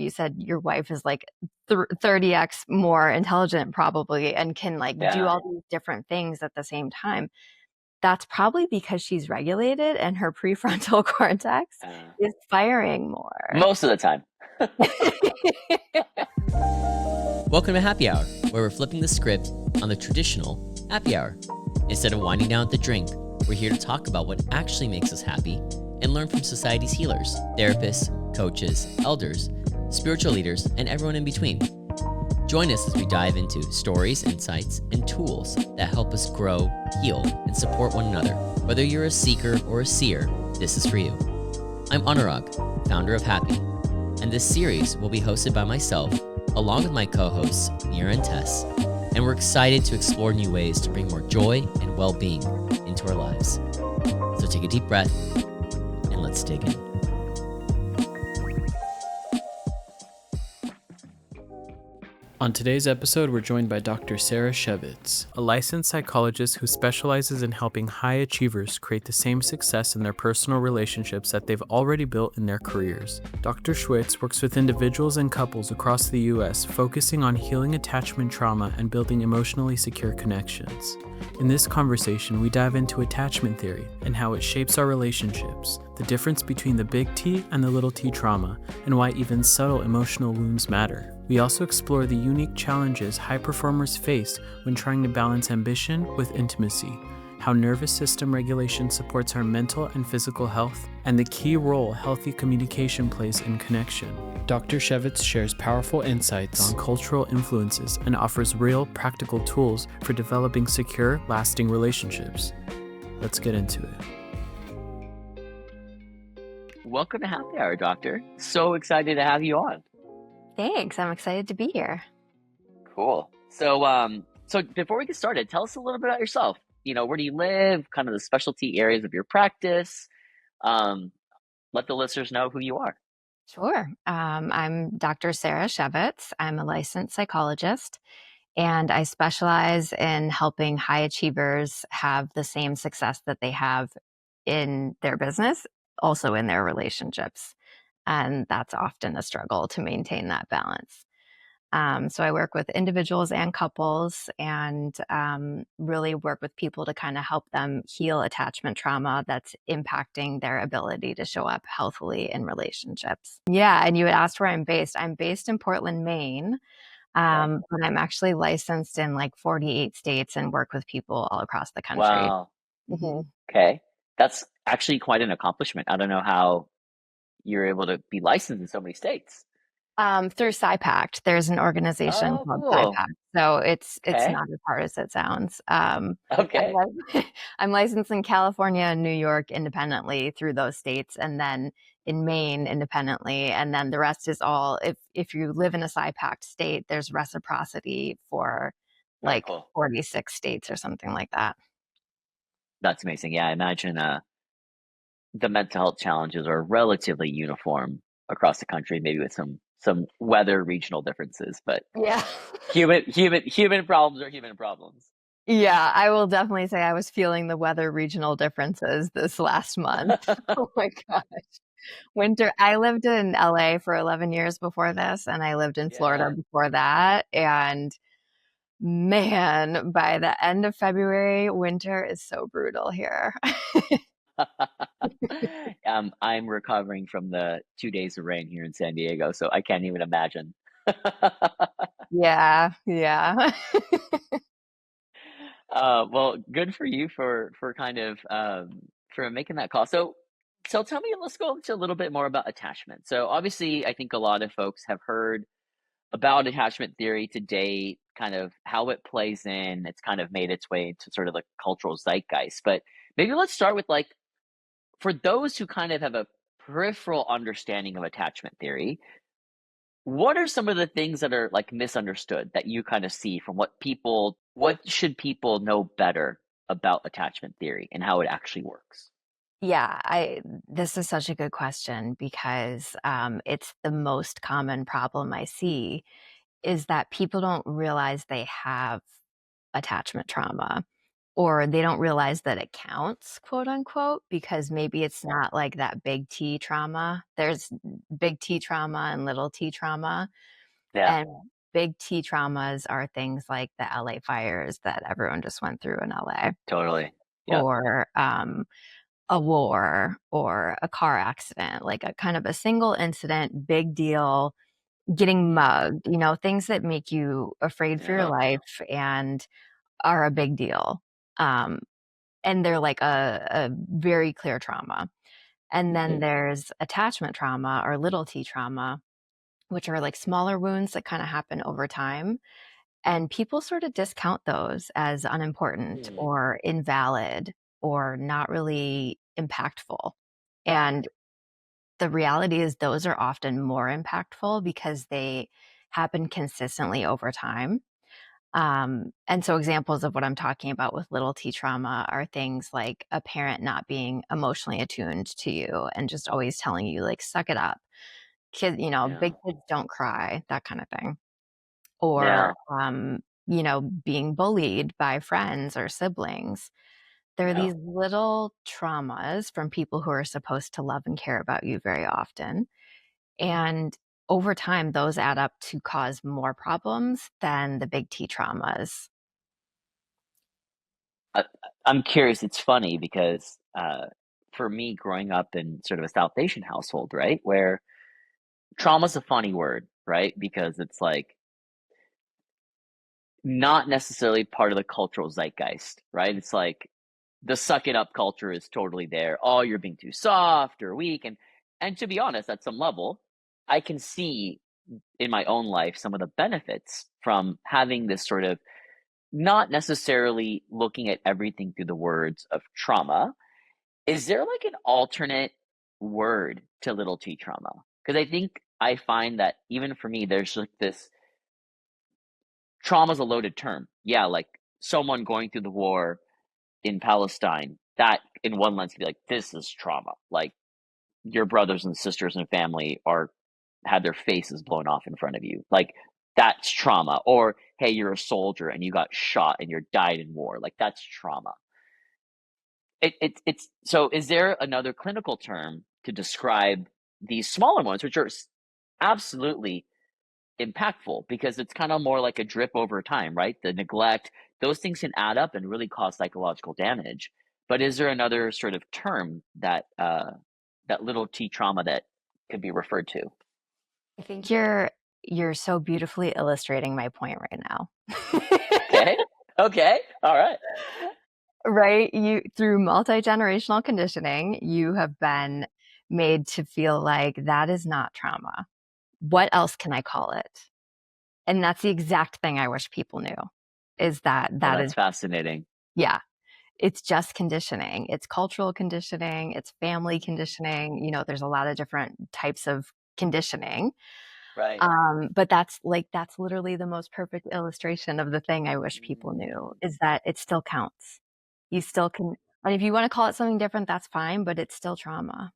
you said your wife is like 30x more intelligent probably and can like do Yeah. all these different things at the same time. That's probably because she's regulated and her prefrontal cortex Uh, is firing more. Most of the time. Welcome to Happy Hour, where we're flipping the script on the traditional happy hour. Instead of winding down at the drink, we're here to talk about what actually makes us happy and learn from society's healers, therapists, coaches, elders, spiritual leaders, and everyone in between. Join us as we dive into stories, insights, and tools that help us grow, heal, and support one another. Whether you're a seeker or a seer, this is for you. I'm Anurag, founder of Happy, and this series will be hosted by myself, along with my co-hosts, Mira and Tess, and we're excited to explore new ways to bring more joy and well-being into our lives. So take a deep breath, and let's dig in. On today's episode, we're joined by Dr. Sarah Schewitz, a licensed psychologist who specializes in helping high achievers create the same success in their personal relationships that they've already built in their careers. Dr. Schewitz works with individuals and couples across the U.S., focusing on healing attachment trauma and building emotionally secure connections. In this conversation, we dive into attachment theory and how it shapes our relationships, the difference between the big T and the little t trauma, and why even subtle emotional wounds matter. We also explore the unique challenges high performers face when trying to balance ambition with intimacy, how nervous system regulation supports our mental and physical health, and the key role healthy communication plays in connection. Dr. Schewitz shares powerful insights on cultural influences and offers real, practical tools for developing secure, lasting relationships. Let's get into it. Welcome to Happy Hour, Doctor. So excited to have you on. Thanks. I'm excited to be here. Cool. So before we get started, tell us a little bit about yourself. Where do you live? Kind of the specialty areas of your practice. Let the listeners know who you are. Sure. I'm Dr. Sarah Schewitz. I'm a licensed psychologist, and I specialize in helping high achievers have the same success that they have in their business, also in their relationships. And that's often a struggle to maintain that balance. So I work with individuals and couples and really work with people to kind of help them heal attachment trauma that's impacting their ability to show up healthily in relationships. Yeah, and you had asked where I'm based. I'm based in Portland, Maine, Okay. but I'm actually licensed in like 48 states and work with people all across the country. Wow. hmm Okay. That's actually quite an accomplishment. I don't know how you're able to be licensed in so many states. Through SciPact, there's an organization Oh, called cool. SciPact, so it's Okay. not as hard as it sounds. Okay. I'm licensed in California and New York independently through those states, and then in Maine independently, and then the rest is all if you live in a SciPact state, there's reciprocity for Very like cool. 46 states or something like that. That's amazing. Yeah, I imagine the mental health challenges are relatively uniform across the country, maybe with some weather regional differences, but Yeah. human problems are human problems. Yeah, I will definitely say I was feeling the weather regional differences this last month. Oh my gosh. Winter. I lived in LA for 11 years before this, and I lived in Florida Yeah. before that. And man, by the end of February, winter is so brutal here. I'm recovering from the 2 days of rain here in San Diego, so I can't even imagine. Yeah, yeah. Well, good for you for kind of for making that call. So tell me, let's go into a little bit more about attachment. So obviously, I think a lot of folks have heard about attachment theory to date, kind of how it plays in. It's kind of made its way into sort of the cultural zeitgeist. But maybe let's start with like for those who kind of have a peripheral understanding of attachment theory, what are some of the things that are like misunderstood that you kind of see from what should people know better about attachment theory and how it actually works? Yeah, this is such a good question because it's the most common problem I see is that people don't realize they have attachment trauma. or they don't realize that it counts, quote unquote, because maybe it's not like that big T trauma. There's big T trauma and little T trauma. Yeah, And big T traumas are things like the LA fires that everyone just went through in LA, totally. Yep. or a war or a car accident, like a kind of a single incident, big deal, getting mugged, things that make you afraid for your Yep. life and are a big deal. Um, and they're like a very clear trauma. And then Mhm. there's attachment trauma or little t trauma, which are like smaller wounds that kind of happen over time. And people sort of discount those as unimportant Mm. or invalid or not really impactful. And the reality is, those are often more impactful because they happen consistently over time. And so examples of what I'm talking about with little t trauma are things like a parent not being emotionally attuned to you and just always telling you, like, suck it up. Yeah. Big kids don't cry, that kind of thing. Yeah. Or, being bullied by friends or siblings. There are Yeah. these little traumas from people who are supposed to love and care about you very often. And over time, those add up to cause more problems than the big T traumas. I, I'm curious. It's funny because for me, growing up in sort of a South Asian household, right, where trauma's a funny word, right, because it's like not necessarily part of the cultural zeitgeist, right? It's like the suck it up culture is totally there. Oh, you're being too soft or weak, and to be honest, at some level, I can see in my own life some of the benefits from having this sort of not necessarily looking at everything through the words of trauma. Is there like an alternate word to little t trauma? Because I think I find that even for me, there's like this trauma is a loaded term. Yeah, like someone going through the war in Palestine, that in one lens could be like, this is trauma. Like your brothers and sisters and family are had their faces blown off in front of you. Like that's trauma. Or hey, you're a soldier and you got shot and you died in war. Like that's trauma. It's so is there another clinical term to describe these smaller ones, which are absolutely impactful because it's kind of more like a drip over time, right? The neglect, those things can add up and really cause psychological damage. But is there another sort of term that that little t trauma that could be referred to? I think you're so beautifully illustrating my point right now. Okay. Okay. All right. Right? You through multi-generational conditioning, you have been made to feel like that is not trauma. What else can I call it? And that's the exact thing I wish people knew, is that Oh, that that's is, fascinating. yeah, it's just conditioning. It's cultural conditioning, it's family conditioning, there's a lot of different types of conditioning. Right. But that's literally the most perfect illustration of the thing I wish people knew, Mm. is that it still counts. You still can, and if you want to call it something different, that's fine, but it's still trauma.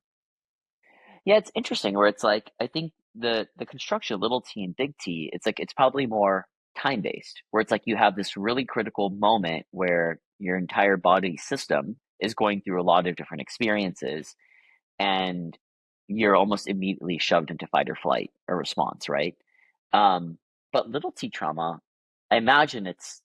Yeah, it's interesting where it's like I think the construction of little t and big T, it's like it's probably more time based, where it's like you have this really critical moment where your entire body system is going through a lot of different experiences and you're almost immediately shoved into fight or flight or response, right? Um, but little t trauma, I imagine it's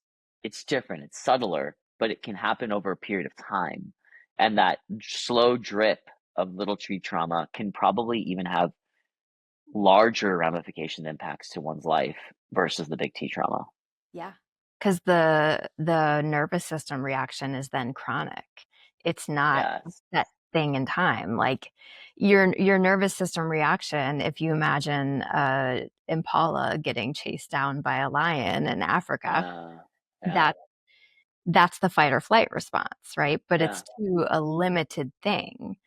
different, it's subtler, but it can happen over a period of time. And that slow drip of little t trauma can probably even have larger ramification impacts to one's life versus the big T trauma. Yeah. Because the nervous system reaction is then chronic. It's not Yes. that thing in time. Like your nervous system reaction, if you imagine a impala getting chased down by a lion in Africa, Yeah. Yeah. that that's the fight or flight response, right? But Yeah. it's to a limited thing.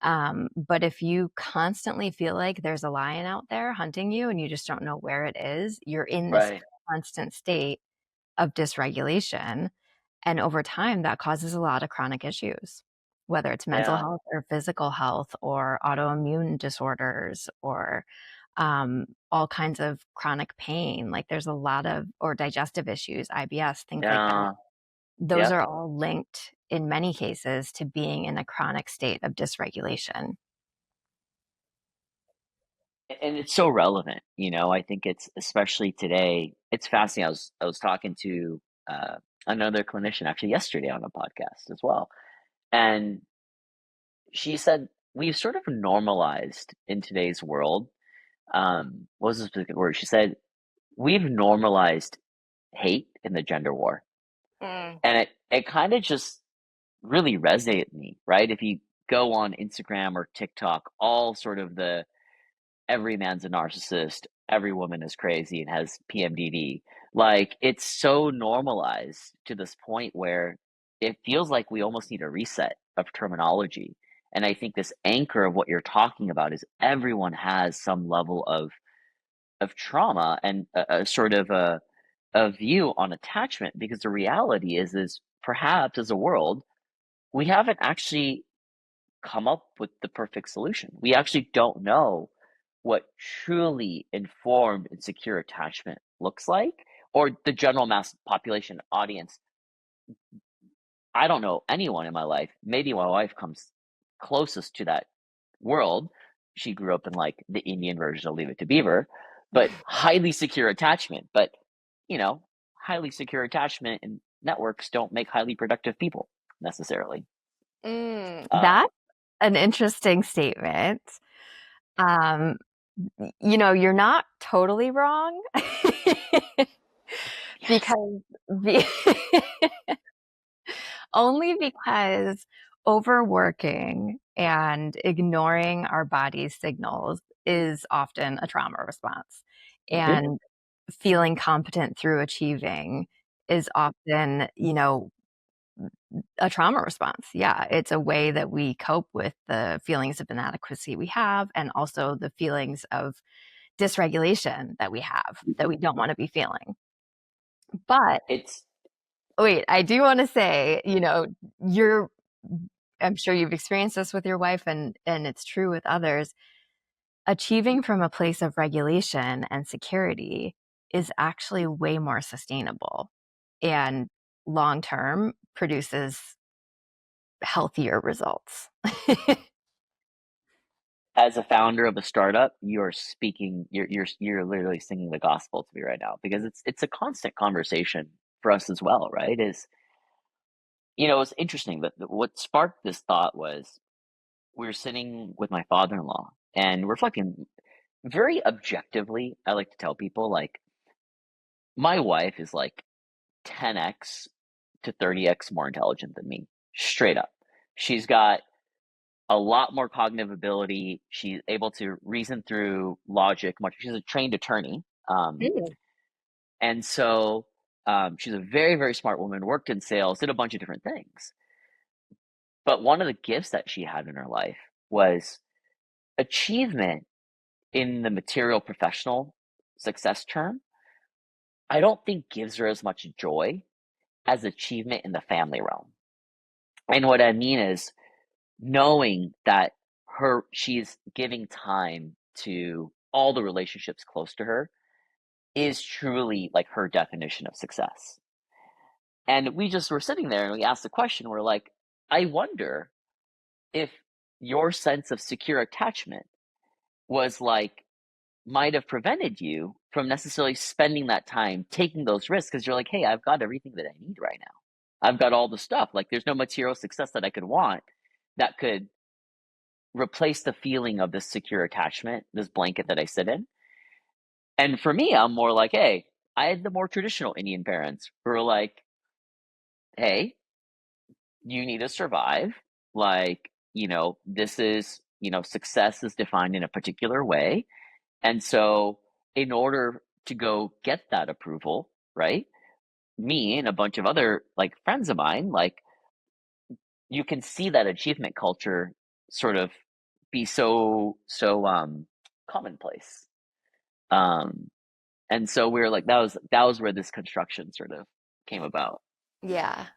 But if you constantly feel like there's a lion out there hunting you and you just don't know where it is, you're in this Right. constant state of dysregulation. And over time, that causes a lot of chronic issues, whether it's mental Yeah. health or physical health or autoimmune disorders or all kinds of chronic pain. Like there's a lot of, or digestive issues, IBS, things like that. Yeah. those Yep. are all linked in many cases to being in a chronic state of dysregulation. And it's so relevant, I think it's especially today. It's fascinating. I was talking to another clinician actually yesterday on a podcast as well, and she said we've sort of normalized in today's world. What was the specific word? She said we've normalized hate in the gender war, Mm. and it kind of just really resonated with me, right? If you go on Instagram or TikTok, all sort of the every man's a narcissist, every woman is crazy and has PMDD. Like it's so normalized to this point where it feels like we almost need a reset of terminology. And I think this anchor of what you're talking about is everyone has some level of trauma and a sort of a view on attachment, because the reality is perhaps as a world we haven't actually come up with the perfect solution. We actually don't know what truly informed and secure attachment looks like, or the general mass population audience. I don't know anyone in my life. Maybe my wife comes closest to that world. She grew up in like the Indian version of Leave It to Beaver, but highly secure attachment. But, you know, highly secure attachment and networks don't make highly productive people necessarily. Uh, That's an interesting statement. Um, you're not totally wrong yes. because be only because overworking and ignoring our body's signals is often a trauma response. Mhm. And feeling competent through achieving is often, a trauma response. Yeah, it's a way that we cope with the feelings of inadequacy we have and also the feelings of dysregulation that we have that we don't want to be feeling. But It's wait, I do want to say, you're I'm sure you've experienced this with your wife and it's true with others. Achieving from a place of regulation and security is actually way more sustainable and long term produces healthier results. as a founder of a startup, you're speaking, you're literally singing the gospel to me right now, because it's a constant conversation for us as well, right? It's interesting that what sparked this thought was we were sitting with my father-in-law and reflecting very objectively. I like to tell people, like, my wife is like 10x to 30x more intelligent than me, straight up. She's got a lot more cognitive ability. She's able to reason through logic much. She's a trained attorney. Mm. And so she's a very, very smart woman, worked in sales, did a bunch of different things. But one of the gifts that she had in her life was achievement in the material professional success term. I don't think gives her as much joy as achievement in the family realm. And what I mean is knowing that she's giving time to all the relationships close to her is truly like her definition of success. And we just were sitting there and we asked the question, we're like, I wonder if your sense of secure attachment was like, might have prevented you from necessarily spending that time taking those risks, because you're like, hey, I've got everything that I need right now. I've got all the stuff. Like, there's no material success that I could want that could replace the feeling of this secure attachment, this blanket that I sit in. And for me, I'm more like, hey, I had the more traditional Indian parents who were like, hey, you need to survive. Like, this is, success is defined in a particular way. And so, in order to go get that approval, right? Me and a bunch of other like friends of mine, like, you can see that achievement culture sort of be so commonplace. Um, and so we were like, that was where this construction sort of came about. Yeah.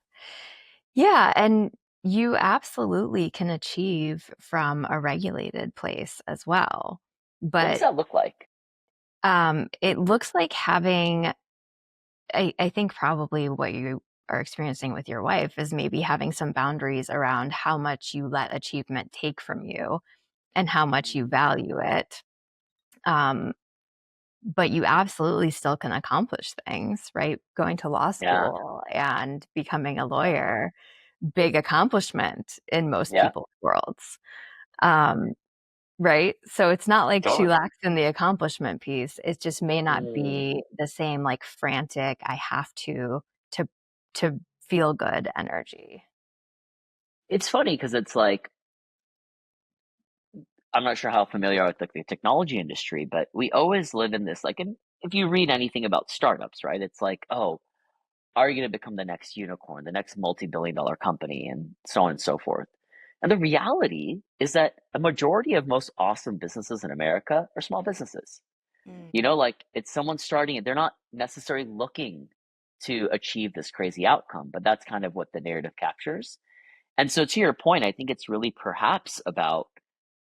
Yeah, and you absolutely can achieve from a regulated place as well. What does But that look like? it looks like having, I think probably what you are experiencing with your wife is maybe having some boundaries around how much you let achievement take from you and how much you Mm. value it. Um, but you absolutely still can accomplish things, right? Going to law Yeah. school and becoming a lawyer, big accomplishment in most Yeah. people's worlds. Um, right? So it's not like she Sure. lacks in the accomplishment piece. It just may not Mm. be the same like frantic, I have to to feel good energy. It's funny because it's like, I'm not sure how familiar you are with like the technology industry, but we always live in this like, and if you read anything about startups, right? It's like, oh, are you going to become the next unicorn, the next multi-billion-dollar company, and so on and so forth. And the reality is that a majority of most awesome businesses in America are small businesses. Mm. You know, like it's someone starting it. They're not necessarily looking to achieve this crazy outcome, but that's kind of what the narrative captures. And so to your point, I think it's really perhaps about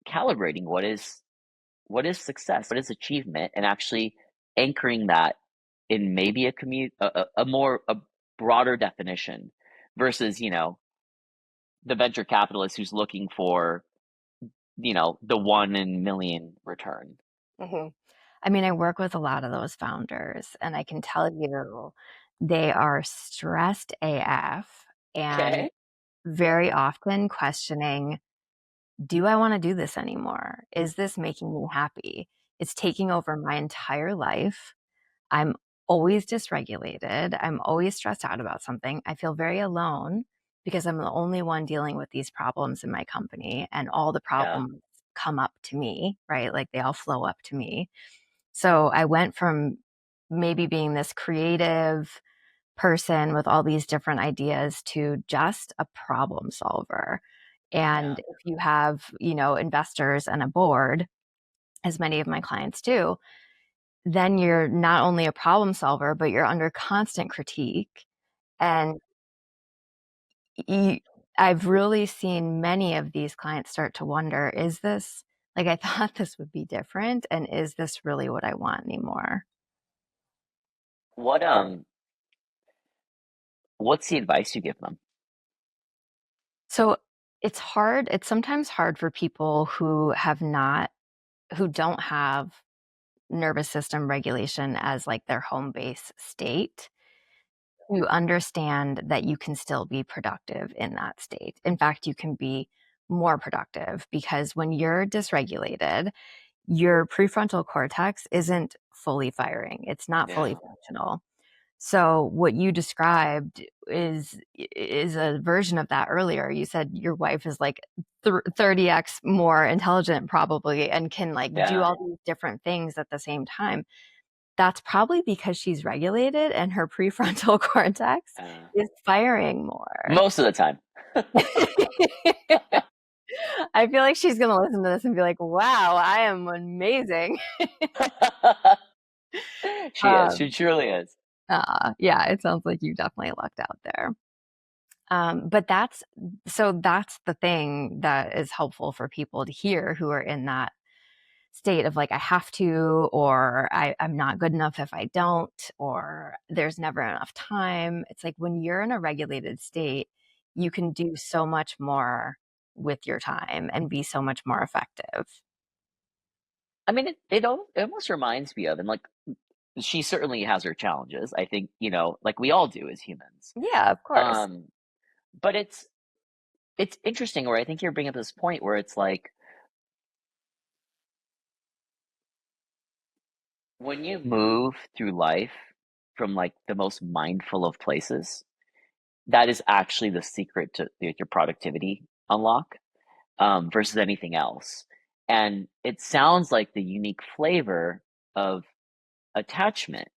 calibrating what is success, what is achievement, and actually anchoring that in maybe a more a broader definition versus the venture capitalist who's looking for the 1 in a million return. Mhm. I mean, I work with a lot of those founders, and I can tell you they are stressed AF and Okay. very often questioning, do I want to do this anymore? Is this making me happy? It's taking over my entire life. I'm always dysregulated. I'm always stressed out about something. I feel very alone because I'm the only one dealing with these problems in my company, and all the Yeah. problems come up to me, right? Like they all flow up to me. So I went from maybe being this creative person with all these different ideas to just a problem solver. Yeah. And if you have, investors and a board, as many of my clients do, then you're not only a problem solver, but you're under constant critique. And you, I've really seen many of these clients start to wonder, is this like I thought this would be different? And is this really what I want anymore? What's the advice you give them? So it's hard. It's sometimes hard for people who don't have nervous system regulation as like their home base state to understand that you can still be productive in that state. In fact, you can be more productive because when you're dysregulated, your prefrontal cortex isn't fully firing. It's not fully Yeah. functional. So what you described is a version of that earlier. You said your wife is like 30x more intelligent probably and can like do Yeah. all these different things at the same time. That's probably because she's regulated and her prefrontal cortex uh, is firing more. Most of the time. I feel like she's going to listen to this and be like, "Wow, I am amazing." She is. She Um, truly is. yeah, it sounds like you definitely lucked out there. But that's the thing that is helpful for people to hear who are in that state of like, I have to, or I'm not good enough if I don't, or there's never enough time. It's like when you're in a regulated state, you can do so much more with your time and be so much more effective. I mean, it almost reminds me of, and like she certainly has her challenges. I think, like we all do as humans. Yeah, of course. Um, but it's interesting where I think you're bringing up this point where it's like when you move through life from like the most mindful of places, that is actually the secret to your productivity unlock, versus anything else. And it sounds like the unique flavor of attachment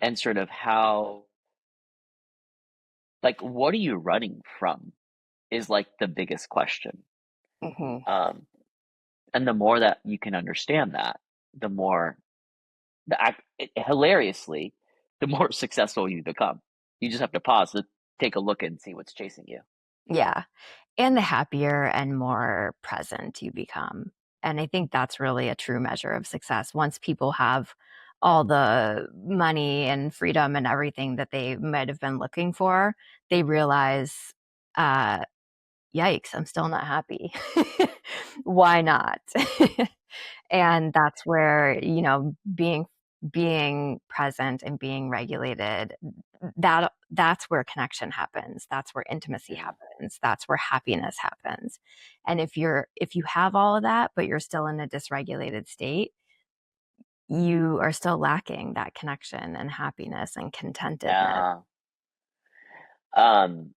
and sort of how, like, what are you running from is like the biggest question. Hmm. Um, and the more that you can understand that, the more hilariously, the more successful you become. You just have to pause to take a look and see what's chasing you. Yeah. And the happier and more present you become. And I think that's really a true measure of success. Once people have all the money and freedom and everything that they might have been looking for, they realize, uh, yikes, I'm still not happy. Why not? And that's where, being present and being regulated, that's where connection happens. That's where intimacy Yeah. happens. That's where happiness happens. And if you have all of that, but you're still in a dysregulated state, you are still lacking that connection and happiness and contentedness. Yeah. Um,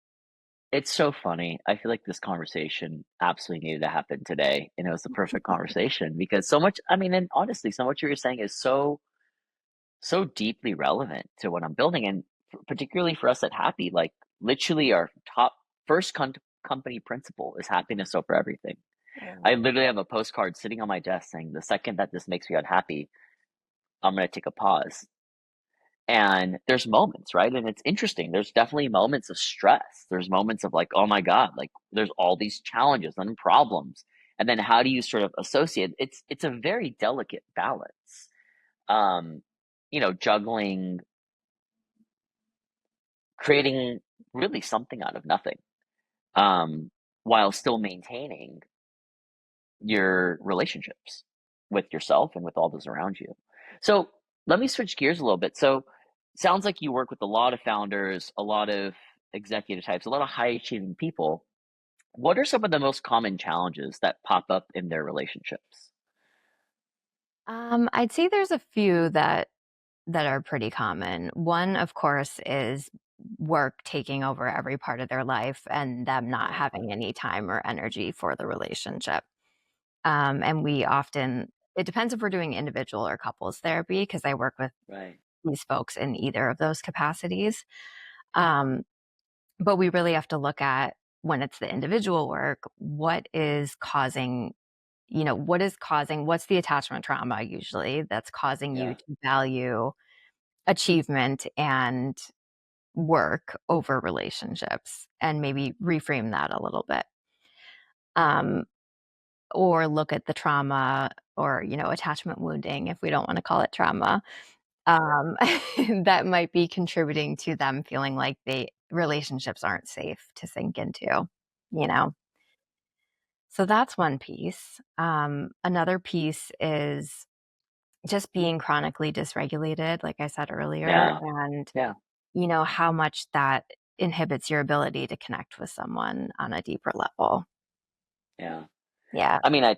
it's so funny. I feel like this conversation absolutely needed to happen today, and it was the perfect conversation because so much. I mean, and honestly, so much you were saying is so deeply relevant to what I'm building, and particularly for us at Happy, like literally our top first company principle is happiness over everything. I literally have a postcard sitting on my desk saying, "The second that this makes me unhappy, I'm going to take a pause." And there's moments, right? And it's interesting. There's definitely moments of stress. There's moments of like, oh my God, like there's all these challenges and problems. And then how do you sort of associate? It's a very delicate balance. Um, juggling, creating really something out of nothing, while still maintaining your relationships with yourself and with all those around you. So let me switch gears a little bit. So sounds like you work with a lot of founders, a lot of executive types, a lot of high achieving people. What are some of the most common challenges that pop up in their relationships? I'd say there's a few that are pretty common. One, of course, is work taking over every part of their life and them not Yeah, having any time or energy for the relationship. And we often, it depends if we're doing individual or couples therapy, because I work with right. these folks in either of those capacities. Um, but we really have to look at, when it's the individual work, what's the attachment trauma usually that's causing you Yeah, to value achievement and work over relationships, and maybe reframe that a little bit. Um, or look at the trauma, or, attachment wounding, if we don't want to call it trauma, um, that might be contributing to them feeling like relationships aren't safe to sink into, you know? So that's one piece. Another piece is just being chronically dysregulated, like I said earlier, yeah, and, yeah, how much that inhibits your ability to connect with someone on a deeper level. yeah. Yeah. I mean, I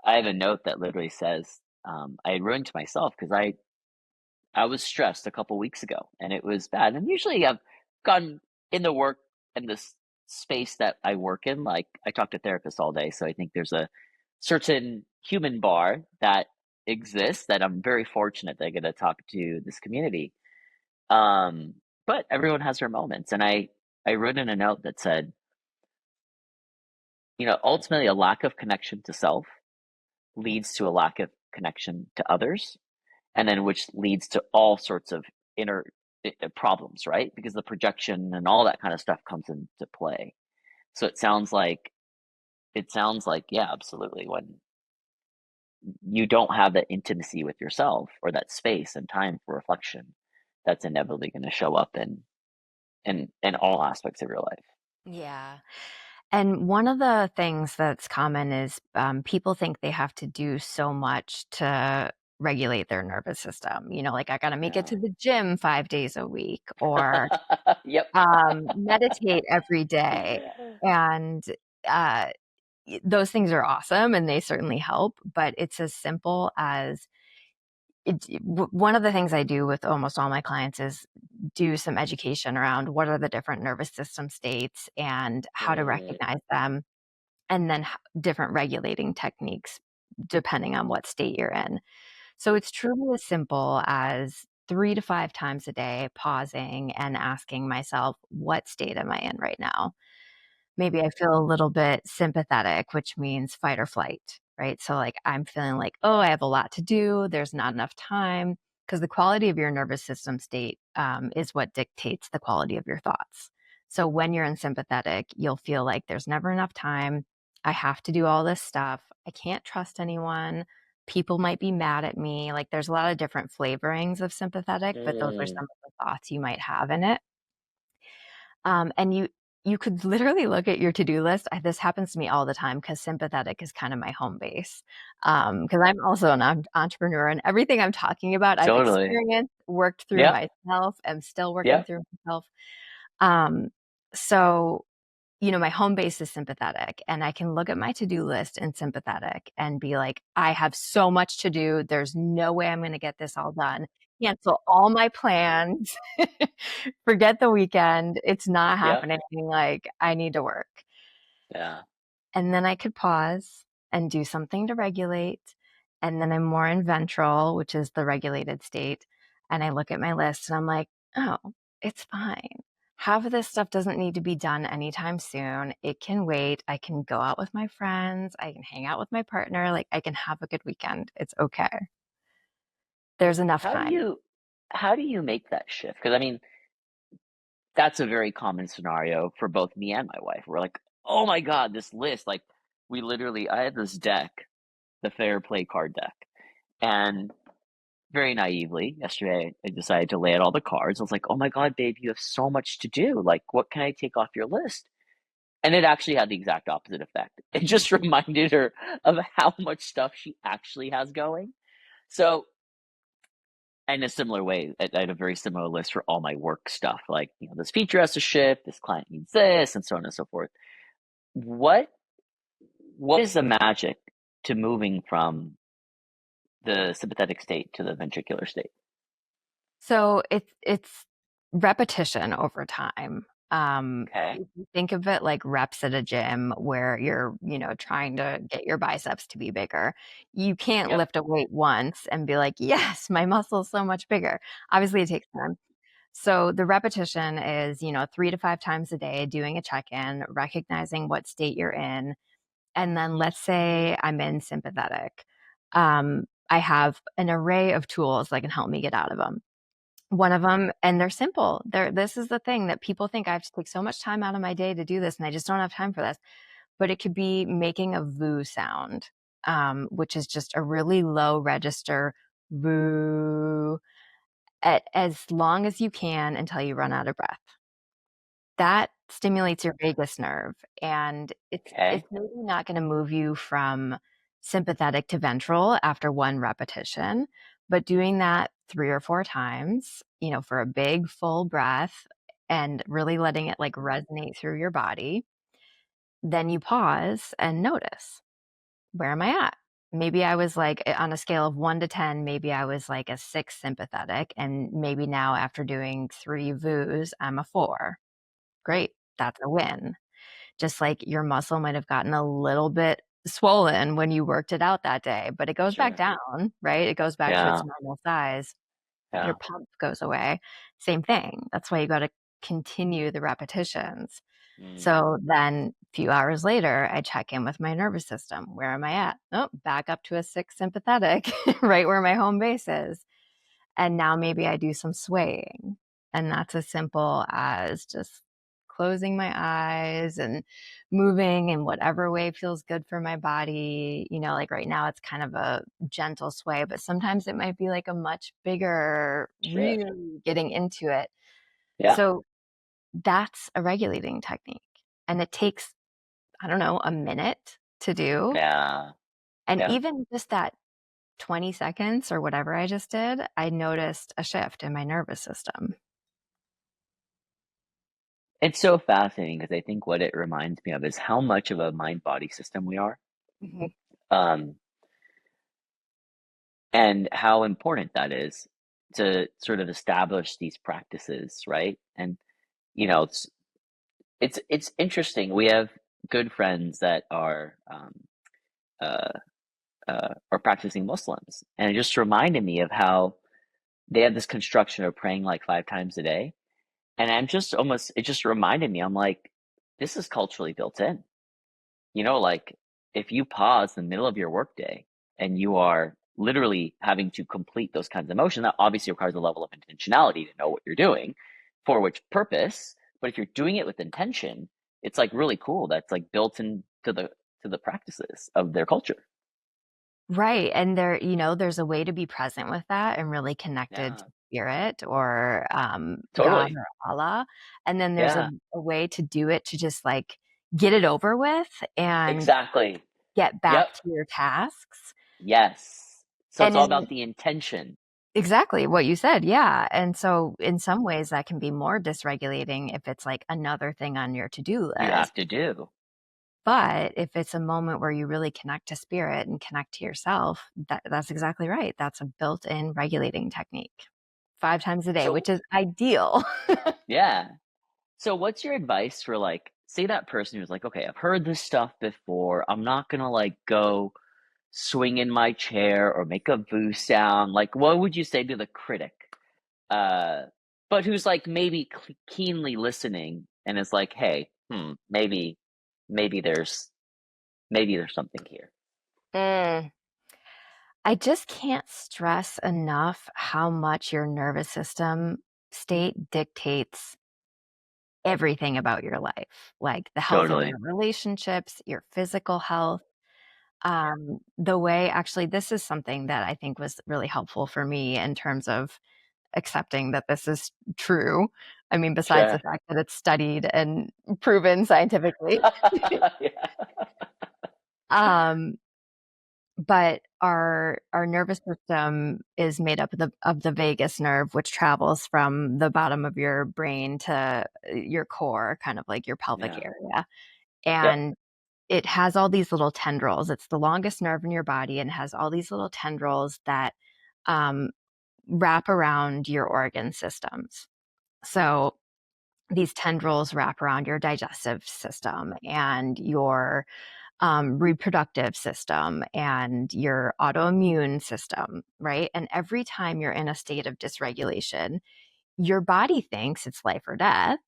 have a note that literally says, I had ruined myself because I was stressed a couple weeks ago and it was bad. And usually I've gotten in the work in this space that I work in. Like I talk to therapists all day. So I think there's a certain human bar that exists that I'm very fortunate that I get to talk to this community. Um, but everyone has their moments. And I wrote in a note that said, ultimately a lack of connection to self leads to a lack of connection to others, and then which leads to all sorts of inner problems, right? Because the projection and all that kind of stuff comes into play. So it sounds like yeah, absolutely. When you don't have that intimacy with yourself or that space and time for reflection, that's inevitably going to show up in all aspects of your life. Yeah. And one of the things that's common is, people think they have to do so much to regulate their nervous system. Like, I got to make it Yeah. to the gym 5 days a week, or Yep. meditate every day. And uh, those things are awesome and they certainly help, but it's as simple as one of the things I do with almost all my clients is do some education around what are the different nervous system states and how to Right. recognize them, and then different regulating techniques depending on what state you're in. So it's truly as simple as 3 to 5 times a day pausing and asking myself, what state am I in right now? Maybe I feel a little bit sympathetic, which means fight or flight, right? So, like, I'm feeling like, oh, I have a lot to do. There's not enough time. Because the quality of your nervous system state, is what dictates the quality of your thoughts. So, when you're in sympathetic, you'll feel like there's never enough time. I have to do all this stuff. I can't trust anyone. people might be mad at me. Like there's a lot of different flavorings of sympathetic, but those are Mm, some of the thoughts you might have in it. And you could literally look at your to-do list. This happens to me all the time because sympathetic is kind of my home base. Because I'm also an entrepreneur, and everything I'm talking about, I've totally. experienced, worked through Yep. myself, am still working Yep. through myself. Um, so my home base is sympathetic, and I can look at my to-do list in sympathetic and be like, I have so much to do. There's no way I'm going to get this all done. Cancel all my plans. Forget the weekend. It's not Yep. happening. Like, I need to work. Yeah. And then I could pause and do something to regulate. And then I'm more in ventral, which is the regulated state. And I look at my list and I'm like, oh, it's fine. Half of this stuff doesn't need to be done anytime soon. It can wait. I can go out with my friends. I can hang out with my partner. Like, I can have a good weekend. It's okay. There's enough How do time. you how do you make that shift? Because I mean, that's a very common scenario for both me and my wife. We're like, oh my God, this list. Like, I had this deck, the Fair Play card deck. And very naively, yesterday, I decided to lay out all the cards. I was like, oh my God, babe, you have so much to do. Like, what can I take off your list? And it actually had the exact opposite effect. It just reminded her of how much stuff she actually has going. So, in a similar way, I had a very similar list for all my work stuff. Like, this feature has to ship, this client needs this, and so on and so forth. What what is the magic to moving from the sympathetic state to the ventricular state? So it's repetition over time. Okay. If you think of it like reps at a gym where you're, trying to get your biceps to be bigger. You can't Yep. lift a weight once and be like, yes, my muscle's so much bigger. Obviously, it takes time. So the repetition is, 3 to 5 times a day, doing a check-in, recognizing what state you're in. And then let's say I'm in sympathetic. I have an array of tools that can help me get out of them. One of them, and they're simple. This is the thing that people think I have to take so much time out of my day to do this, and I just don't have time for this. But it could be making a voo sound, which is just a really low register voo, as long as you can until you run out of breath. That stimulates your vagus nerve, and it's Okay. maybe not going to move you from sympathetic to ventral after one repetition, but doing that 3 or 4 times, for a big full breath and really letting it like resonate through your body, then you pause and notice, where am I at? Maybe I was like on a scale of 1 to 10, maybe I was like a 6 sympathetic, and maybe now after doing 3 voos, I'm a 4. Great. That's a win. Just like your muscle might have gotten a little bit swollen when you worked it out that day, but it goes back Sure. down, right? It goes back to its Yeah. normal size. Your Yeah. pump goes away. Same thing. That's why you got to continue the repetitions. Mm, So then a few hours later, I check in with my nervous system. Where am I at? Oh, back up to a 6 sympathetic, right where my home base is. And now maybe I do some swaying. And that's as simple as just closing my eyes and moving in whatever way feels good for my body. Like right now, it's kind of a gentle sway, but sometimes it might be like a much bigger, sure. really getting into it. Yeah. So that's a regulating technique. And it takes, I don't know, a minute to do. Yeah. And Yeah. even just that 20 seconds or whatever I just did, I noticed a shift in my nervous system. It's so fascinating because I think what it reminds me of is how much of a mind body system we are, Mhm. um, and how important that is to sort of establish these practices, right? And you know, it's it's interesting. We have good friends that uh, are practicing Muslims, and it just reminded me of how they have this construction of praying like 5 times a day. And it just reminded me, I'm like, this is culturally built in. Like if you pause in the middle of your workday and you are literally having to complete those kinds of motions, that obviously requires a level of intentionality to know what you're doing for which purpose. But if you're doing it with intention, it's like really cool. That's like built into the practices of their culture. Right, and there's a way to be present with that and really connected to Yeah, spirit or, God totally. or Allah, and then there's a Yeah, a way to do it to just, like, get it over with and exactly. get Yep. back to your tasks, Yes. So it's and all about in the intention. exactly what you said, yeah, and so in some ways, that can be more dysregulating if it's, like, another thing on your to-do You list, have to do. but if it's a moment where you really connect to spirit and connect to yourself, that's exactly right, that's a built-in regulating technique. 5 times a day, which So is ideal. yeah. So what's your advice for like, say that person who's like, okay, I've heard this stuff before. I'm not gonna like go swing in my chair or make a boo sound. Like, what would you say to the critic? Uh, but who's like maybe keenly listening and is like, hey, maybe there's something here. Mm. I just can't stress enough how much your nervous system state dictates everything about your life, like the health of Totally. your relationships, your physical health. The way actually, this is something that I think was really helpful for me in terms of accepting that this is true. I mean, besides the Sure. fact that it's studied and proven scientifically. Yeah. Um, but our nervous system is made up of the vagus nerve, which travels from the bottom of your brain to your core, kind of like your pelvic Yeah. area. Yep. And it has all these little tendrils. It's the longest nerve in your body and has all these little tendrils that um, wrap around your organ systems. So these tendrils wrap around your digestive system and your reproductive system and your autoimmune system, right? And every time you're in a state of dysregulation, your body thinks it's life or death.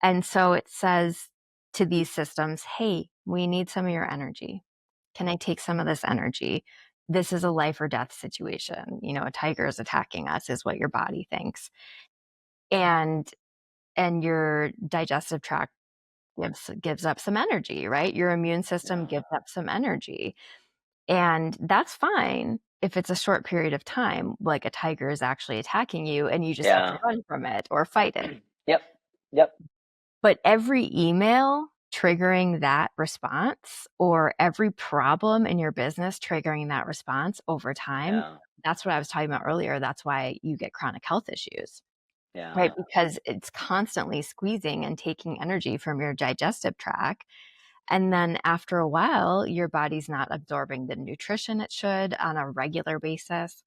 And so it says to these systems, hey, we need some of your energy. Can I take some of this energy? This is a life or death situation. A tiger is attacking us, is what your body thinks. And your digestive tract gives up some energy, right? Your immune system Yeah. gives up some energy. And that's fine if it's a short period of time, like a tiger is actually attacking you and you just have to Yeah. run from it or fight it. Yep. Yep. But every email triggering that response or every problem in your business triggering that response over time, Yeah. that's what I was talking about earlier. That's why you get chronic health issues, right? Yeah. Because it's constantly squeezing and taking energy from your digestive tract. And then after a while, your body's not absorbing the nutrition it should on a regular basis.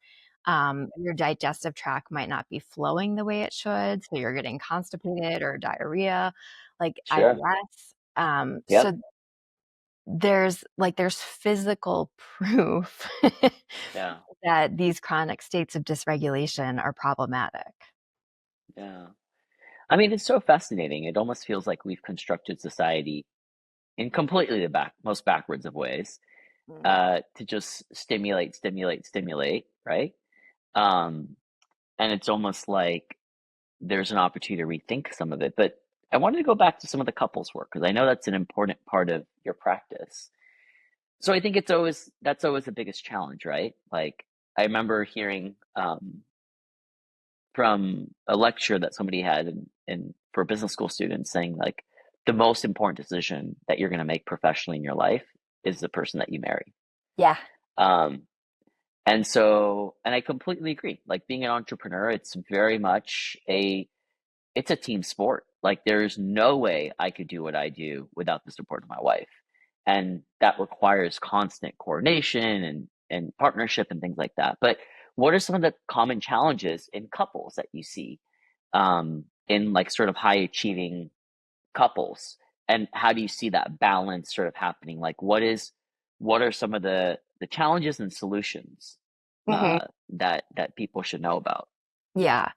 Your digestive tract might not be flowing the way it should. So you're getting constipated or diarrhea, like Sure. IBS. Yep. So there's physical proof Yeah. that these chronic states of dysregulation are problematic. Yeah. I mean, it's so fascinating. It almost feels like we've constructed society in completely the most backwards of ways, Mhm. to just stimulate, stimulate, stimulate, right? Um, and it's almost like there's an opportunity to rethink some of it. But I wanted to go back to some of the couples work because I know that's an important part of your practice. So I think that's always the biggest challenge, right? Like I remember hearing from a lecture that somebody had in for business school students saying like the most important decision that you're going to make professionally in your life is the person that you marry. Yeah. Um, and I completely agree. Like being an entrepreneur, it's very much it's a team sport. Like there's no way I could do what I do without the support of my wife. And that requires constant coordination and partnership and things like that. But what are some of the common challenges in couples that you see in like sort of high achieving couples? And how do you see that balance sort of happening? Like what are some of the challenges and solutions Hmm. that people should know about? Yeah.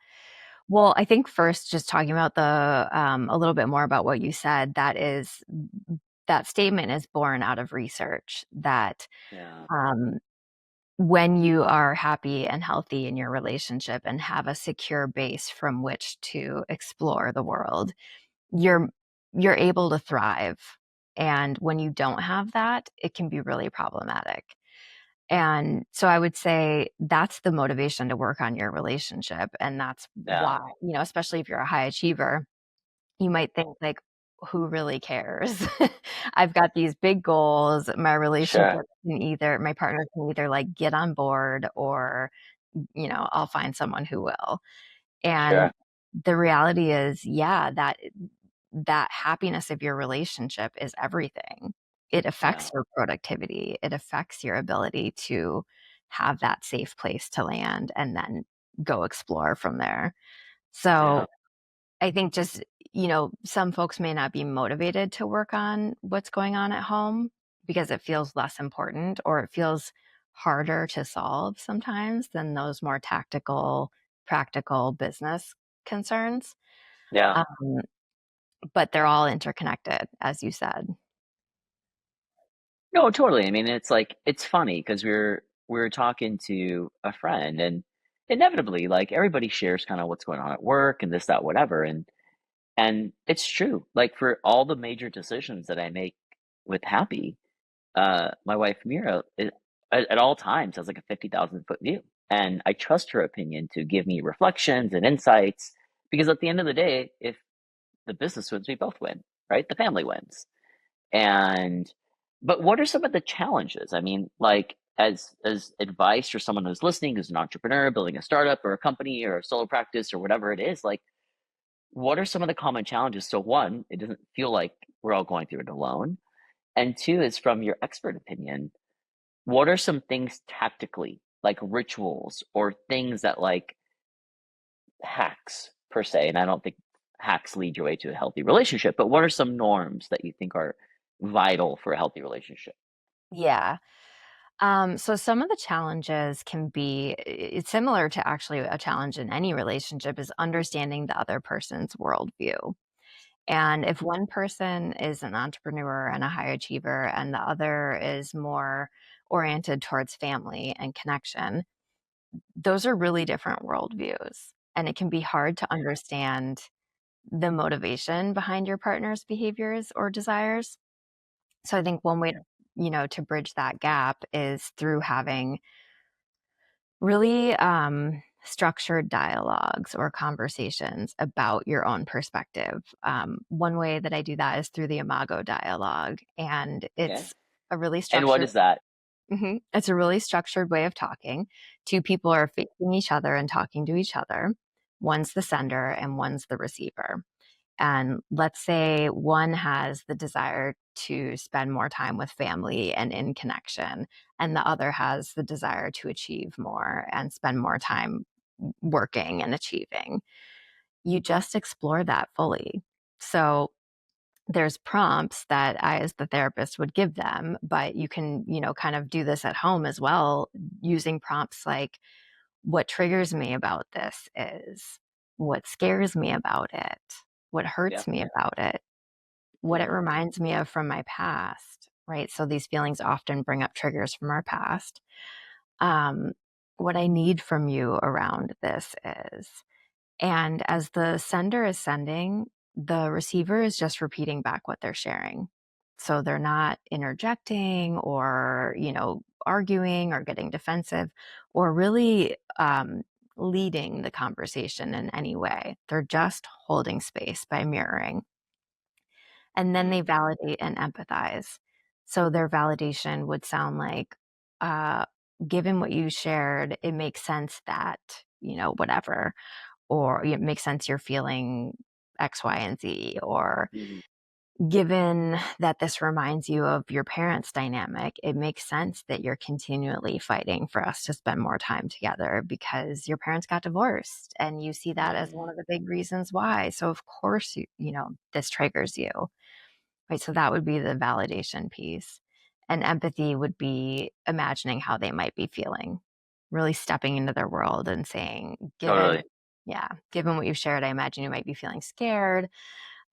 Well, I think first, just talking about a little bit more about what you said, that statement is born out of research that Yeah. um, when you are happy and healthy in your relationship and have a secure base from which to explore the world, you're you're able to thrive. And when you don't have that, it can be really problematic. And so I would say that's the motivation to work on your relationship. And that's Yeah. why, especially if you're a high achiever, you might think like, who really cares? I've got these big goals. Sure. My partner can either like get on board or, I'll find someone who will. And Sure. the reality is, yeah, that happiness of your relationship is everything. It Yeah. affects your productivity. It affects your ability to have that safe place to land and then go explore from there. Yeah. So I think just, some folks may not be motivated to work on what's going on at home because it feels less important or it feels harder to solve sometimes than those more tactical, practical business concerns. Yeah. Um, but they're all interconnected, as you said. No, totally. I mean, it's like it's funny because we are talking to a friend, and inevitably, like everybody shares kind of what's going on at work and this, that, whatever. And it's true. Like for all the major decisions that I make with Happy, my wife Mira, at all times has like a 50,000 foot view, and I trust her opinion to give me reflections and insights because at the end of the day, if the business wins, we both win, right? The family wins. And but what are some of the challenges? I mean, like as advice for someone who's listening, who's an entrepreneur building a startup or a company or a solo practice or whatever it is, like what are some of the common challenges? So one, it doesn't feel like we're all going through it alone. And two is from your expert opinion, what are some things tactically, like rituals or things that like hacks per se? And I don't think hacks lead your way to a healthy relationship, but what are some norms that you think are vital for a healthy relationship? Yeah. So some of the challenges can be, it's similar to actually a challenge in any relationship is understanding the other person's worldview. And if one person is an entrepreneur and a high achiever and the other is more oriented towards family and connection, those are really different worldviews. And it can be hard to understand the motivation behind your partner's behaviors or desires. So I think one way to bridge that gap is through having really structured dialogues or conversations about your own perspective. One way that I do that is through the Imago dialogue, and Okay. a really And what structured. is that? It's a really structured way of talking. Two people are facing each other and talking to each other. One's the sender and one's the receiver. And let's say one has the desire to spend more time with family and in connection, and the other has the desire to achieve more and spend more time working and achieving. You just explore that fully. So there's prompts that I, as the therapist, would give them, but you can, kind of do this at home as well using prompts like, what triggers me about this is, what scares me about it, what hurts Yep. me about it, what it Yeah. reminds me of from my past, right? So these feelings often bring up triggers from our past. Um, what I need from you around this is, and as the sender is sending, the receiver is just repeating back what they're sharing. So they're not interjecting or, arguing or getting defensive or really leading the conversation in any way. They're just holding space by mirroring. And then they Mm. validate and empathize. So their validation would sound like, uh, given what you shared, it makes sense that, whatever, or it makes sense you're feeling X, Y, and Z, or Mhm. given that this reminds you of your parents' dynamic, it makes sense that you're continually fighting for us to spend more time together because your parents got divorced and you see that as one Mm. of the big reasons why. So of course this triggers you. Right, so that would be the validation piece. And empathy would be imagining how they might be feeling, really stepping into their world and saying, Totally. given what you've shared, I imagine you might be feeling scared,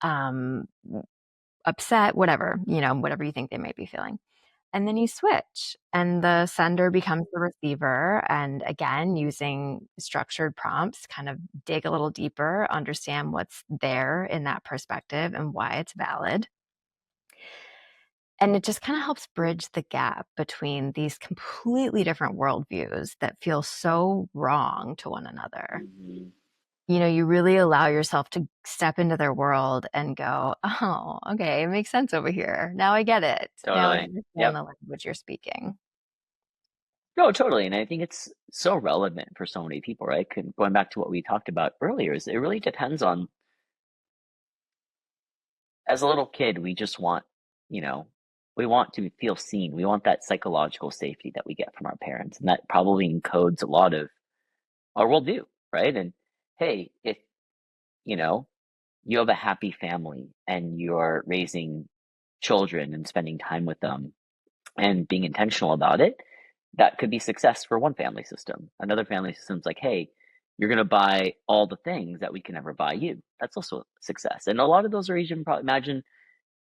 um, upset, whatever, whatever you think they might be feeling. And then you switch, and the sender becomes the receiver. And again, using structured prompts, kind of dig a little deeper, understand what's there in that perspective and why it's valid. And it just kind of helps bridge the gap between these completely different worldviews that feel so wrong to one another. Mhm. You really allow yourself to step into their world and go, oh, okay, it makes sense over here. Now I get it. Now I Totally. understand Yep. the language you're speaking. No, totally. And I think it's so relevant for so many people, right? Going back to what we talked about earlier, is it really depends on, as a little kid, we just want, you know, we want to feel seen. We want that psychological safety that we get from our parents. And that probably encodes a lot of our worldview, right? And hey, if, you know, you have a happy family and you're raising children and spending time with them and being intentional about it, that could be success for one family system. Another family system's like, hey, you're going to buy all the things that we can never buy you. That's also success. And a lot of those are even probably, imagine,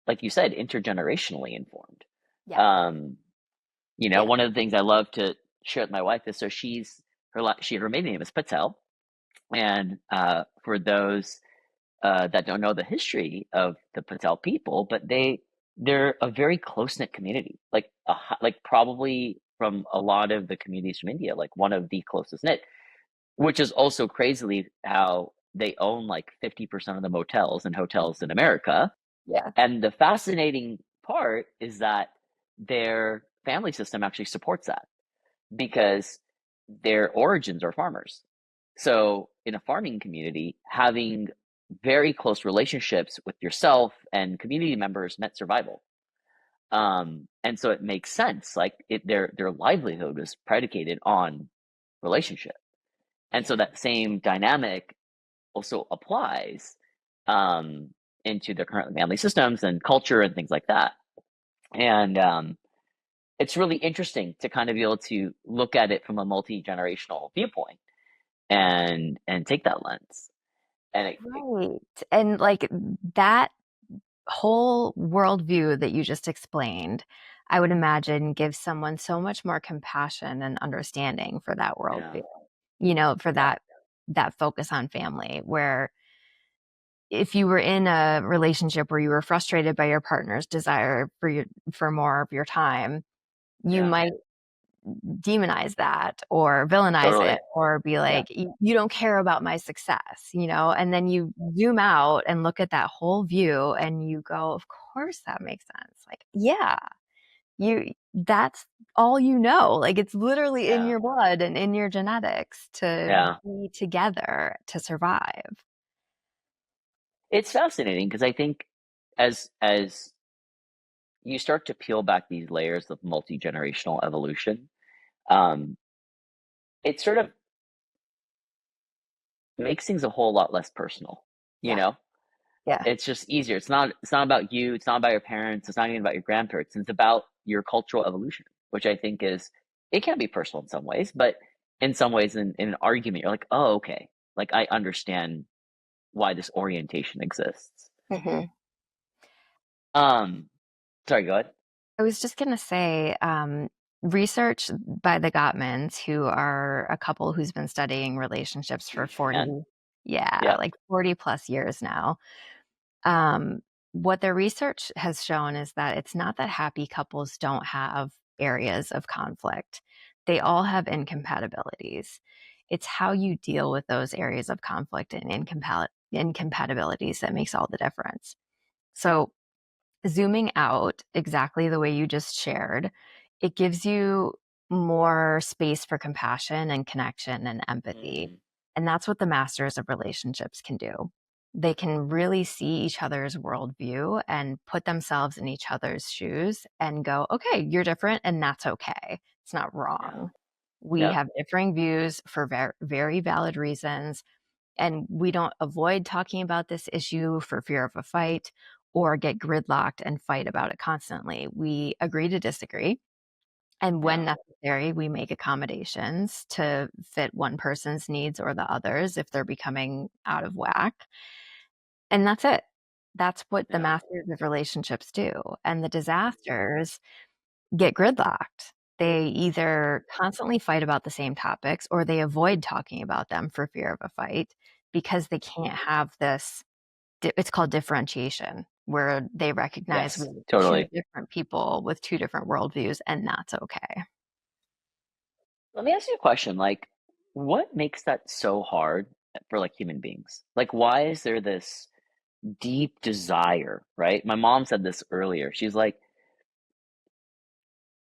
like you said, intergenerationally informed. Yeah. Um, Yeah. one of the things I love to share with my wife is, so her maiden name is Patel. And for those that don't know the history of the Patel people, but they're a very close knit community, like probably from a lot of the communities from India, like one of the closest knit, which is also crazily how they own like 50% of the motels and hotels in America. Yeah. And the fascinating part is that their family system actually supports that, because their origins are farmers. So in a farming community, having very close relationships with yourself and community members meant survival. And so it makes sense. Like their livelihood was predicated on relationship. And so Yeah. that same dynamic also applies um, into the current family systems and culture and things like that. And it's really interesting to kind of be able to look at it from a multi-generational viewpoint and take that lens. And Right. And like that whole worldview that you just explained, I would imagine gives someone so much more compassion and understanding for that yeah, worldview, for that focus on family, where if you were in a relationship where you were frustrated by your partner's desire for more of your time, you yeah, might demonize that or villainize totally, it or be yeah, like, you don't care about my success, and then you zoom out and look at that whole view and you go, of course that makes sense. Like, yeah, that's all like it's literally in yeah, your blood and in your genetics to yeah. be together to survive. It's fascinating because I think as you start to peel back these layers of multi-generational evolution, um, it sort of makes things a whole lot less personal. You Yeah. know, Yeah. it's just easier. It's not about you. It's not about your parents. It's not even about your grandparents. It's about your cultural evolution, which I think is, it can be personal in some ways, but in some ways, in an argument, you're like, oh, okay, like I understand why this orientation exists. hmm Um, Sorry, go ahead. I was just going to say, research by the Gottmans, who are a couple who's been studying relationships for Huge 40, fan. yeah, Yeah. like 40 plus years now. Um, what their research has shown is that it's not that happy couples don't have areas of conflict. They all have incompatibilities. It's how you deal with those areas of conflict and incompatibilities that makes all the difference. So, zooming out exactly the way you just shared, it gives you more space for compassion and connection and empathy. Mhm. And that's what the masters of relationships can do. They can really see each other's worldview and put themselves in each other's shoes and go, okay, you're different, and that's okay. It's not Yeah. wrong. We Yep. have differing views for very valid reasons, and we don't avoid talking about this issue for fear of a fight or get gridlocked and fight about it constantly. We agree to disagree. And when Yeah. necessary, we make accommodations to fit one person's needs or the others if they're becoming out of whack. And that's it. That's what the Yeah. masters of relationships do. And the disasters get gridlocked. They either constantly fight about the same topics or they avoid talking about them for fear of a fight because they can't have this. It's called differentiation. where they recognize Yes, we're two totally. different people with two different worldviews, and that's okay. Let me ask you a question. Like, what makes that so hard for like human beings? Like, why is there this deep desire, right? My mom said this earlier. She's like,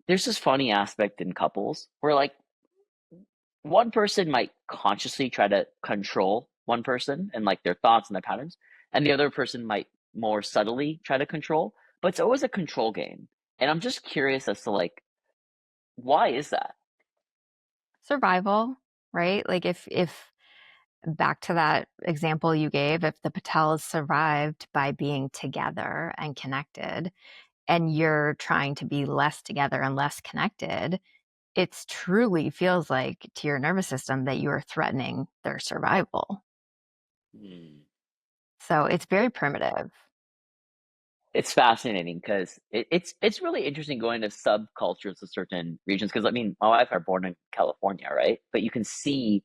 there's this funny aspect in couples where like one person might consciously try to control one person and like their thoughts and their patterns, and the other person might more subtly try to control, but it's always a control game. And I'm just curious as to like, why is that? Survival, right? Like if back to that example you gave, if the Patels survived by being together and connected, and you're trying to be less together and less connected, it's truly feels like to your nervous system that you are threatening their survival. Hmm. So it's very primitive. It's fascinating because it's really interesting going to subcultures of certain regions. Because I mean, my wife and I are born in California, right? But you can see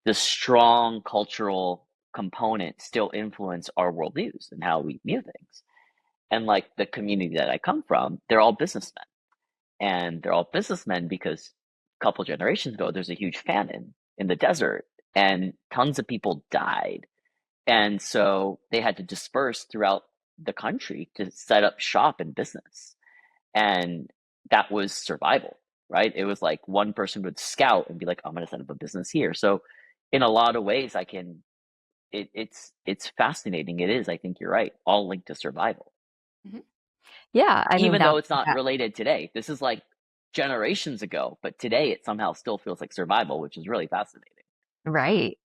the strong cultural component still influence our worldviews and how we view things. And like the community that I come from, they're all businessmen, and they're all businessmen because a couple generations ago there's a huge famine in the desert, and tons of people died, and so they had to disperse throughout the country to set up shop and business. And that was survival, right? It was like one person would scout and be like, I'm going to set up a business here. So, in a lot of ways, it's fascinating. It is, I think you're right, all linked to survival, Mhm. Yeah, I mean even though that's it's not related today. This is like generations ago, but today it somehow still feels like survival, which is really fascinating. right.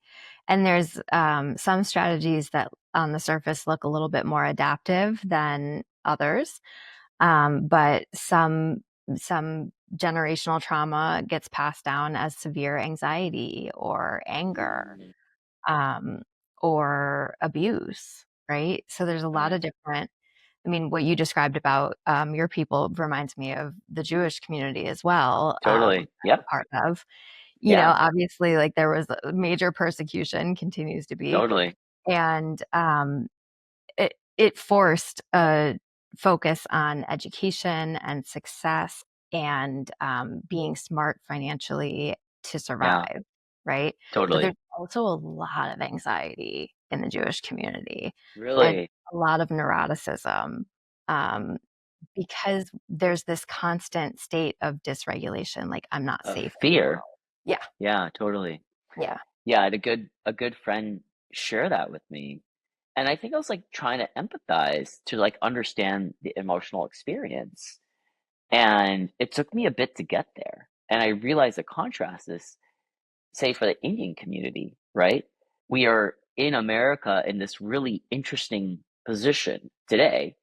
And there's some strategies that on the surface look a little bit more adaptive than others. But some generational trauma gets passed down as severe anxiety or anger, Mm, um, or abuse, right? So there's a lot right. of different. I mean, what you described about your people reminds me of the Jewish community as well, which Totally. I'm a Yep. part of. Yeah. Obviously, like there was a major persecution, continues to be, Totally. and it forced a focus on education and success and being smart financially to Yeah. survive, right? But there's Totally. also a lot of anxiety in the Jewish community and Really. a lot of neuroticism, um, because there's this constant state of dysregulation, like I'm not Of safe in the fear. world. Yeah, Yeah. Totally. yeah. Yeah. I had a good friend share that with me. And I think I was like trying to empathize to like understand the emotional experience. And it took me a bit to get there. And I realized the contrast is, say, for the Indian community, right? We are in America in this really interesting position today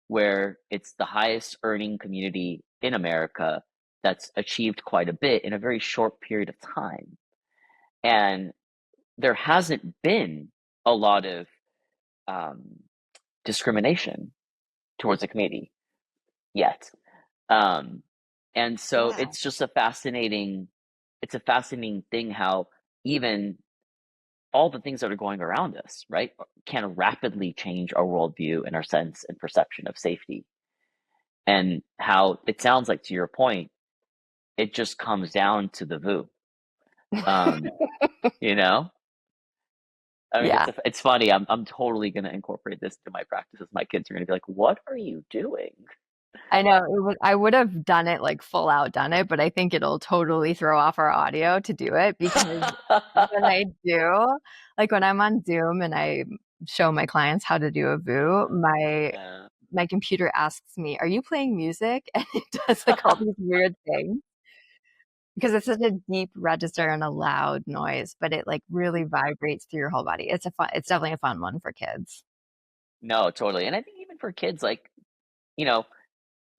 where it's the highest earning community in America that's achieved quite a bit in a very short period of time. And there hasn't been a lot of um, discrimination towards the community yet. Um, and so Yeah. it's a fascinating thing how even all the things that are going around us, right, can rapidly change our worldview and our sense and perception of safety. And how it sounds like, to your point, it just comes down to the VU. Um, you know, I mean, Yeah. it's funny. I'm totally gonna incorporate this into my practices. My kids are gonna be like, "What are you doing?" I know I would have done it like full out done it, but I think it'll totally throw off our audio to do it because when I do, like when I'm on Zoom and I show my clients how to do a VU, Yeah. my computer asks me, "Are you playing music?" And it does like all these weird things because it's such a deep register and a loud noise, but it like really vibrates through your whole body. It's definitely a fun one for kids. No, totally. And I think even for kids, like, you know,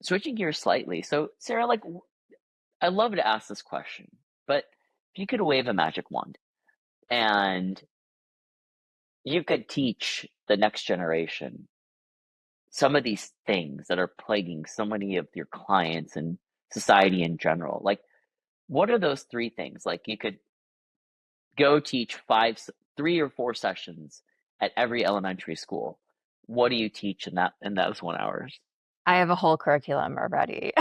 switching gears slightly. So, Sarah, like, I love to ask this question, but if you could wave a magic wand and you could teach the next generation some of these things that are plaguing so many of your clients and society in general, like, what are those three things? Like, you could go teach 3 or 4 sessions at every elementary school. what do you teach in those 1 hours? I have a whole curriculum already.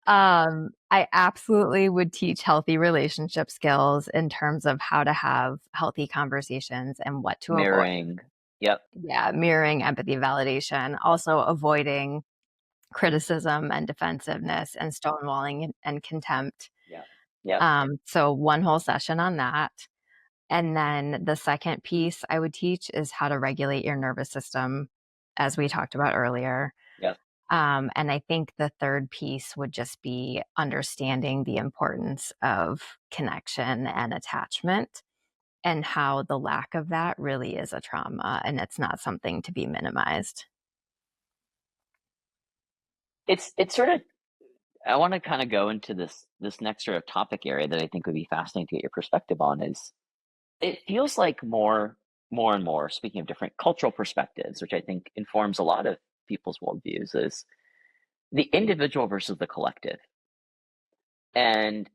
I absolutely would teach healthy relationship skills in terms of how to have healthy conversations and what to avoid. Mirroring. Yep. Yeah, mirroring, empathy, validation, also avoiding criticism and defensiveness and stonewalling and contempt. Yep. Yep. So one whole session on that. And then the second piece I would teach is how to regulate your nervous system, as we talked about earlier. Yep. And I think the third piece would just be understanding the importance of connection and attachment and how the lack of that really is a trauma and it's not something to be minimized. It's sort of, I want to kind of go into this next sort of topic area that I think would be fascinating to get your perspective on is it feels like more and more, speaking of different cultural perspectives, which I think informs a lot of people's worldviews, is the individual versus the collective. And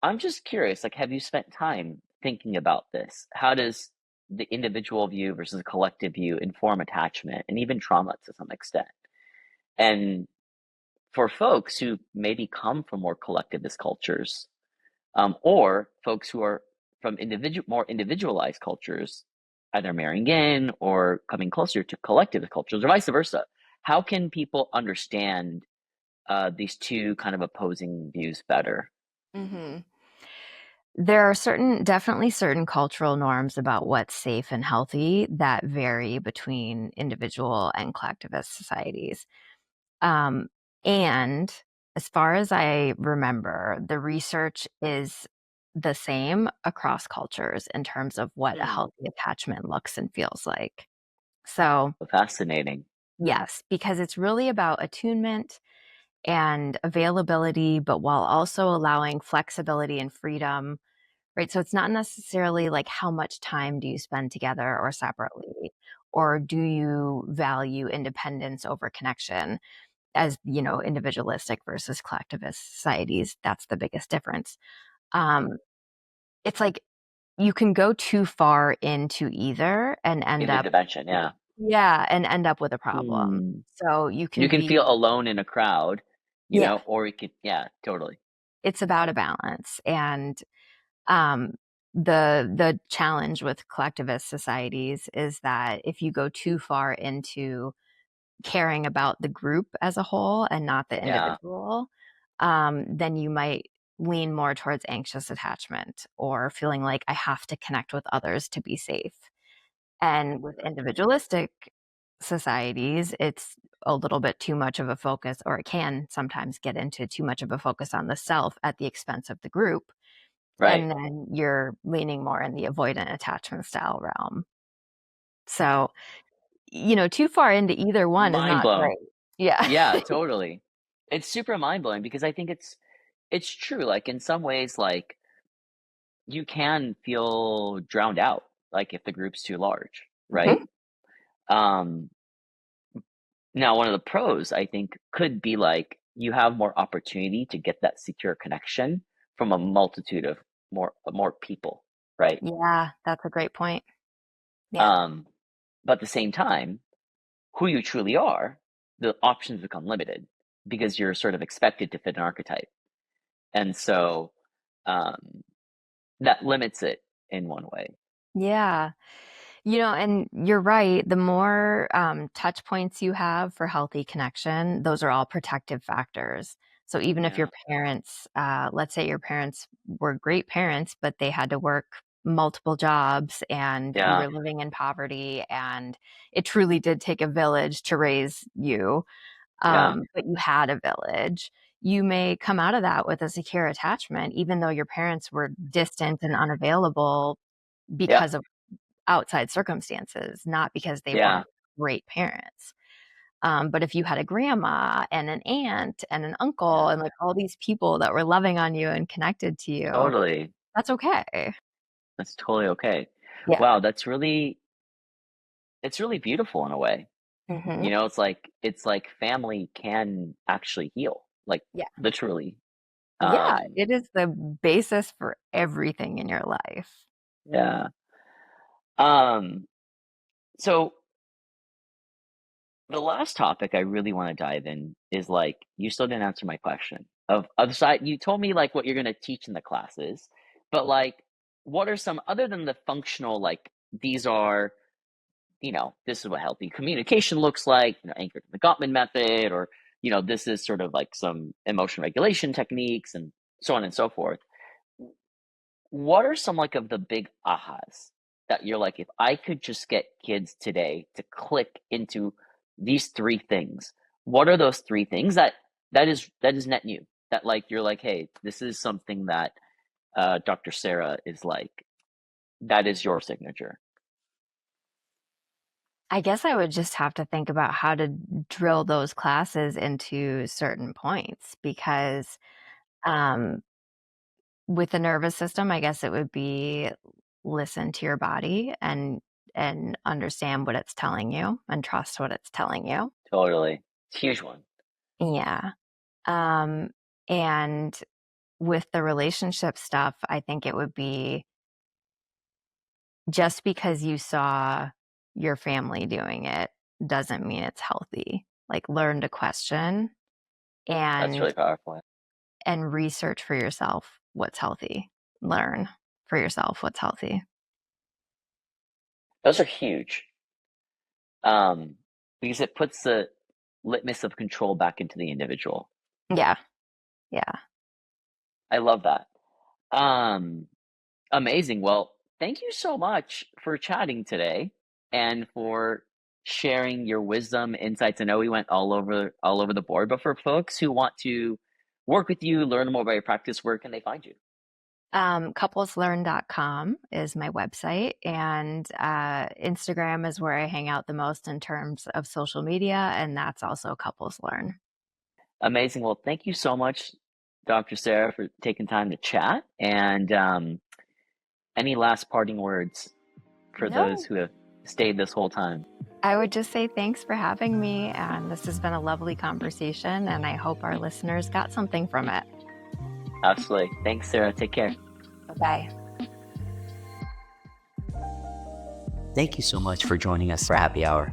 I'm just curious, like, have you spent time thinking about this? How does the individual view versus the collective view inform attachment and even trauma to some extent? And for folks who maybe come from more collectivist cultures, or folks who are from more individualized cultures, either marrying in or coming closer to collectivist cultures, or vice versa, how can people understand these two kind of opposing views better? hmm There are definitely certain cultural norms about what's safe and healthy that vary between individual and collectivist societies. Um, and as far as I remember, the research is the same across cultures in terms of what a Hmm. healthy attachment looks and feels like. So, Fascinating. yes, because it's really about attunement and availability, but while also allowing flexibility and freedom, right? So it's not necessarily like how much time do you spend together or separately, or do you value independence over connection? As individualistic versus collectivist societies, that's the biggest difference. It's like you can go too far into either and end Either up, dimension, yeah. yeah, and end up with a problem. Hmm. So you You can can be, feel alone in a crowd, yeah, or you could, yeah, totally. it's about a balance. And um the challenge with collectivist societies is that if you go too far into caring about the group as a whole and not the Yeah, individual, then you might lean more towards anxious attachment or feeling like I have to connect with others to be safe. And with individualistic societies, it's a little bit too much of a focus, or it can sometimes get into too much of a focus on the self at the expense of the group. right. And then you're leaning more in the avoidant attachment style realm. So, too far into either one is Mind not blown. great. Yeah. Yeah, totally. It's super mind blowing because I think it's true. Like in some ways, like you can feel drowned out, like if the group's too large, right? Mhm. Um, Now one of the pros I think could be like you have more opportunity to get that secure connection from a multitude of more people, right? Yeah, that's a great point. Yeah. Um, but at the same time, who you truly are, the options become limited because you're sort of expected to fit an archetype. And so um, that limits it in one way. Yeah. And you're right. The more touch points you have for healthy connection, those are all protective factors. So even if your Yeah. parents, let's say your parents were great parents, but they had to work multiple jobs and you Yeah. were living in poverty and it truly did take a village to raise you, Yeah. but you had a village, you may come out of that with a secure attachment, even though your parents were distant and unavailable Yep. because of outside circumstances, not because they Yeah. weren't great parents. But if you had a grandma and an aunt and an uncle Yeah. and like all these people that were loving on you and connected to you, Totally. that's okay. That's totally okay. Yeah. Wow, it's really beautiful in a way. hmm It's like family can actually heal, like Yeah. literally. Yeah. Um, It is the basis for everything in your life. yeah. Um, So the last topic I really want to dive in is like, you still didn't answer my question of the side. You told me like what you're going to teach in the classes, but like, what are some other than the functional, like these are, this is what healthy communication looks like, anchored in the Gottman method, or, this is sort of like some emotion regulation techniques and so on and so forth. What are some like of the big ahas that you're like, if I could just get kids today to click into these three things, what are those three things that is net new? That like you're like, hey, this is something that Dr. Sarah is like, that is your signature. I guess I would just have to think about how to drill those classes into certain points because um, with the nervous system, I guess it would be listen to your body and understand what it's telling you and trust what it's telling you. Totally. It's a huge one. Yeah. Um, and with the relationship stuff, I think it would be just because you saw your family doing it doesn't mean it's healthy. Like learn to question That's and really powerful. research for yourself what's healthy. Learn for yourself what's healthy. Those are huge. Because it puts the litmus of control back into the individual. Yeah. Yeah. I love that. Um, Amazing. Well, thank you so much for chatting today and for sharing your wisdom, insights. I know we went all over the board, but for folks who want to work with you, learn more about your practice, where can they find you? Coupleslearn.com is my website, and Instagram is where I hang out the most in terms of social media, and that's also Couples Learn. Amazing. Well, thank you so much, Dr. Sarah, for taking time to chat. And any last parting words for those No, who have stayed this whole time? I would just say thanks for having me, and this has been a lovely conversation, and I hope our listeners got something from it. Absolutely. Thanks, Sarah. Take care. Bye. Thank you so much for joining us for Happy Hour.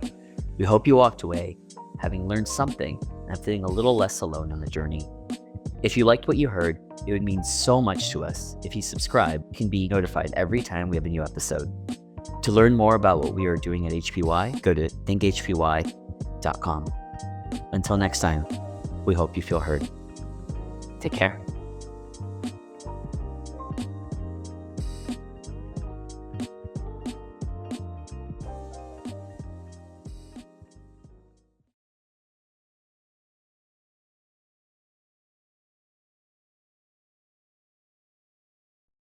We hope you walked away having learned something and feeling a little less alone on the journey. If you liked what you heard, it would mean so much to us if you subscribe. You can be notified every time we have a new episode. To learn more about what we are doing at HPY, go to thinkhpy.com. Until next time, we hope you feel heard. Take care.